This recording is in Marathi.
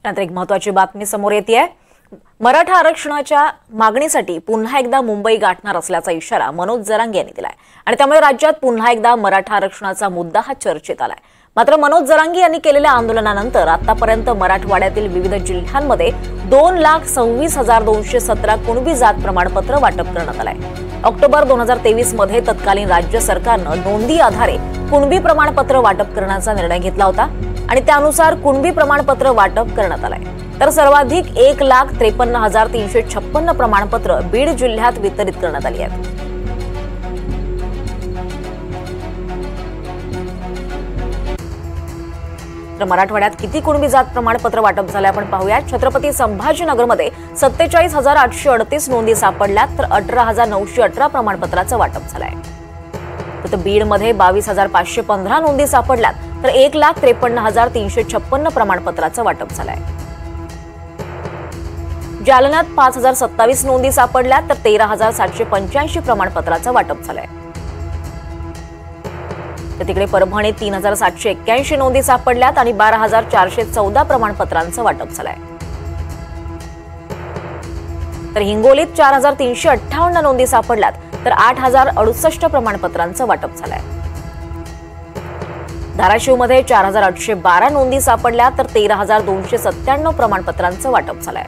त्यानंतर एक महत्त्वाची बातमी समोर येते। मराठा आरक्षणाच्या मागणीसाठी पुन्हा एकदा मुंबई गाठणार असल्याचा इशारा मनोज जरांगे यांनी दिलाय आणि त्यामुळे राज्यात पुन्हा एकदा मराठा आरक्षणाचा मुद्दा हा चर्चेत आलाय। मात्र मनोज जरांगे यांनी केलेल्या आंदोलनानंतर आतापर्यंत मराठवाड्यातील विविध जिल्ह्यांमध्ये 2,26,217 कुणबी जात प्रमाणपत्र वाटप करण्यात आलंय। ऑक्टोबर 2023 मध्ये तत्कालीन राज्य सरकारनं नोंदी आधारे कुणबी प्रमाणपत्र वाटप करण्याचा निर्णय घेतला होता आणि त्यानुसार कुणबी प्रमाणपत्र वाटप करण्यात आलंय। तर सर्वाधिक 1,53,356 प्रमाणपत्र बीड जिल्ह्यात वितरित करण्यात आली आहेत। तर मराठवाड्यात किती कुणबी जात प्रमाणपत्र वाटप झाले आपण पाहूया। छत्रपती संभाजीनगरमध्ये 47,838 नोंदी सापडल्यात, तर 18,918 प्रमाणपत्राचं वाटप झालंय। तर बीडमध्ये 22,515 नोंदी सापडल्यात, तर 1,53,356 प्रमाणपत्राचं वाटप झालंय। जालन्यात 5,027 नोंदी सापडल्यात, तर 13,785 प्रमाणपत्राचं वाटप झालंय। तर तिकडे परभणीत 3,781 नोंदी सापडल्यात आणि 12,414 प्रमाणपत्रांचं वाटप झालंय। तर हिंगोलीत 4,358 नोंदी सापडल्यात, तर 8,068 प्रमाणपत्रांचं वाटप झालंय। धाराशिवमध्ये 4,812 नोंदी सापडल्यात, तर 13,297 प्रमाणपत्रांचं वाटप झालंय।